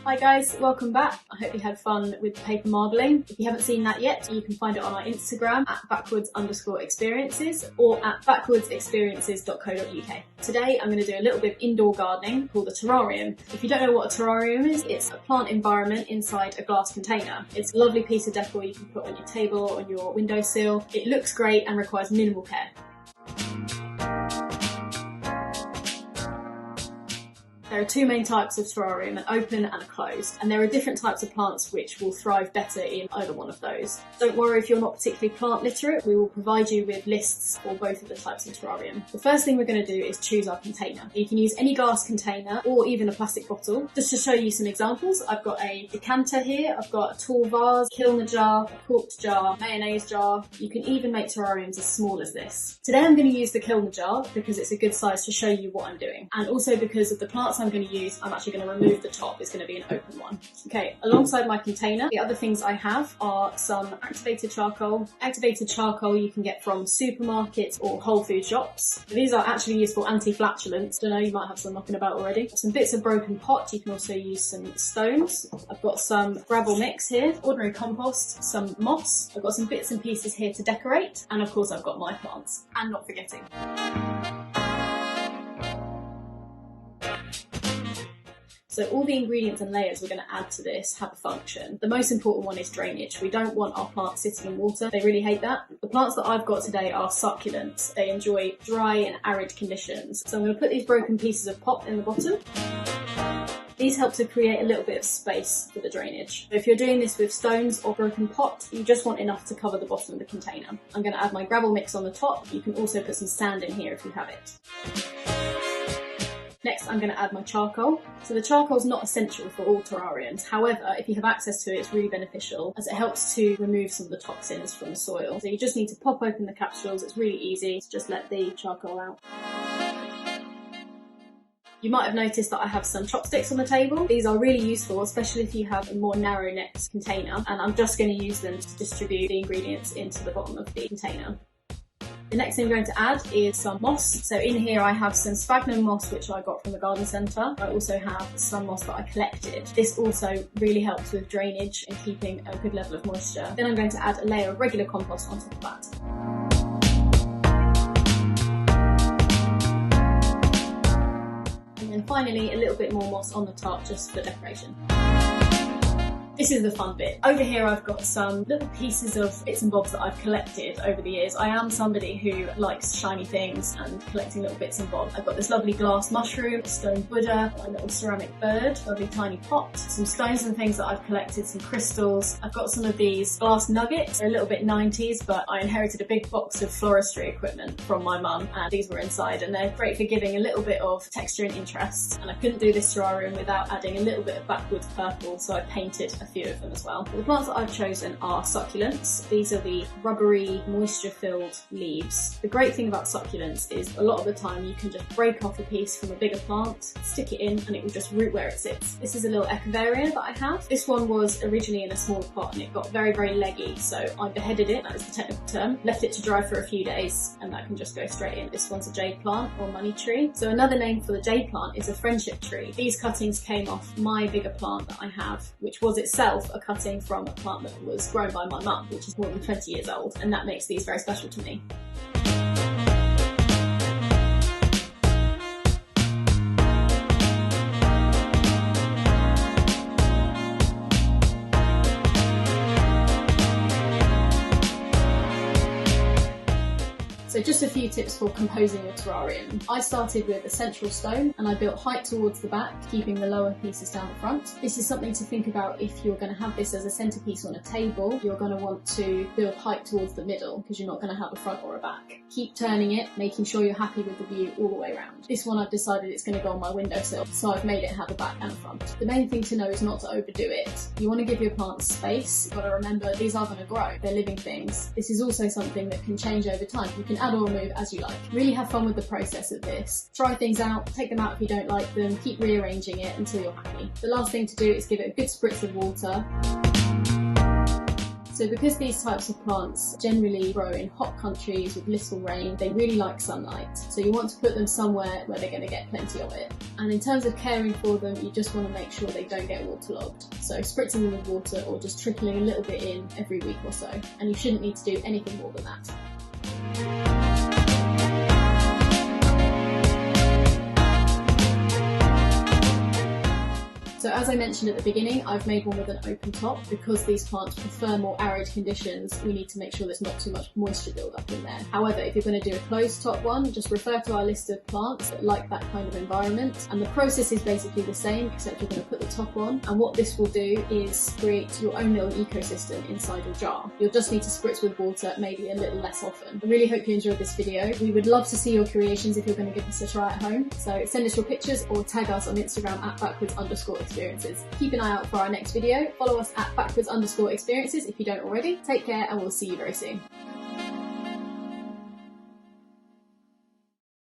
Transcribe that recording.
Hi guys, welcome back. I hope you had fun with paper marbling. If you haven't seen that yet, you can find it on our Instagram at @backwoods_experiences or at backwoodsexperiences.co.uk. Today I'm going to do a little bit of indoor gardening called a terrarium. If you don't know what a terrarium is, it's a plant environment inside a glass container. It's a lovely piece of decor you can put on your table, on your windowsill. It looks great and requires minimal care. There are two main types of terrarium, an open and a closed, and there are different types of plants which will thrive better in either one of those. Don't worry if you're not particularly plant literate, we will provide you with lists for both of the types of terrarium. The first thing we're going to do is choose our container. You can use any glass container or even a plastic bottle. Just to show you some examples, I've got a decanter here, I've got a tall vase, kilner jar, a corked jar, mayonnaise jar. You can even make terrariums as small as this. Today I'm going to use the kilner jar because it's a good size to show you what I'm doing, and also because of the plants I'm going to use, I'm actually going to remove the top. It's going to be an open one. Okay, alongside my container, the other things I have are some activated charcoal. Activated charcoal you can get from supermarkets or Whole Food shops. These are actually used for anti-flatulence. Don't know, you might have some knocking about already. Some bits of broken pot. You can also use some stones. I've got some gravel mix here, ordinary compost, some moss. I've got some bits and pieces here to decorate, and of course I've got my plants. And not forgetting. So all the ingredients and layers we're going to add to this have a function. The most important one is drainage. We don't want our plants sitting in water. They really hate that. The plants that I've got today are succulents. They enjoy dry and arid conditions. So I'm going to put these broken pieces of pot in the bottom. These help to create a little bit of space for the drainage. If you're doing this with stones or broken pot, you just want enough to cover the bottom of the container. I'm going to add my gravel mix on the top. You can also put some sand in here if you have it. Next, I'm going to add my charcoal. So the charcoal is not essential for all terrariums. However, if you have access to it, it's really beneficial as it helps to remove some of the toxins from the soil. So you just need to pop open the capsules. It's really easy to just let the charcoal out. You might have noticed that I have some chopsticks on the table. These are really useful, especially if you have a more narrow necked container, and I'm just going to use them to distribute the ingredients into the bottom of the container. The next thing I'm going to add is some moss. So in here I have some sphagnum moss which I got from the garden centre. I also have some moss that I collected. This also really helps with drainage and keeping a good level of moisture. Then I'm going to add a layer of regular compost on top of that. And then finally a little bit more moss on the top just for decoration. This is the fun bit. Over here I've got some little pieces of bits and bobs that I've collected over the years. I am somebody who likes shiny things and collecting little bits and bobs. I've got this lovely glass mushroom, a stone Buddha, a little ceramic bird, a lovely tiny pot, some stones and things that I've collected, some crystals. I've got some of these glass nuggets. They're a little bit 90s, but I inherited a big box of floristry equipment from my mum, and these were inside, and they're great for giving a little bit of texture and interest. And I couldn't do this terrarium without adding a little bit of BackWoods purple, so I painted a few of them as well. The plants that I've chosen are succulents. These are the rubbery, moisture-filled leaves. The great thing about succulents is a lot of the time you can just break off a piece from a bigger plant, stick it in, and it will just root where it sits. This is a little echeveria that I have. This one was originally in a smaller pot and it got very, very leggy, so I beheaded it, that is the technical term, left it to dry for a few days, and that can just go straight in. This one's a jade plant or money tree. So another name for the jade plant is a friendship tree. These cuttings came off my bigger plant that I have, which was itself a cutting from a plant that was grown by my mum, which is more than 20 years old, and that makes these very special to me. So just a few tips for composing your terrarium. I started with a central stone and I built height towards the back, keeping the lower pieces down the front. This is something to think about if you're going to have this as a centerpiece on a table. You're going to want to build height towards the middle because you're not going to have a front or a back. Keep turning it, making sure you're happy with the view all the way around. This one I've decided it's going to go on my windowsill, so I've made it have a back and a front. The main thing to know is not to overdo it. You want to give your plants space. You've got to remember these are going to grow. They're living things. This is also something that can change over time. You can add or remove as you like. Really have fun with the process of this. Try things out, take them out if you don't like them, keep rearranging it until you're happy. The last thing to do is give it a good spritz of water. So So because these types of plants generally grow in hot countries with little rain, they really like sunlight. So you want to put them somewhere where they're going to get plenty of it. And in terms of caring for them, you just want to make sure they don't get waterlogged. So spritzing them with water or just trickling a little bit in every week or so. And you shouldn't need to do anything more than that. So as I mentioned at the beginning, I've made one with an open top. Because these plants prefer more arid conditions, we need to make sure there's not too much moisture build-up in there. However, if you're going to do a closed top one, just refer to our list of plants that like that kind of environment. And the process is basically the same, except you're going to put the top on. And what this will do is create your own little ecosystem inside your jar. You'll just need to spritz with water, maybe a little less often. I really hope you enjoyed this video. We would love to see your creations if you're going to give this a try at home. So send us your pictures or tag us on Instagram at @BackWoods_experiences. Keep an eye out for our next video. Follow us at @BackWoods_experiences if you don't already. Take care and we'll see you very soon.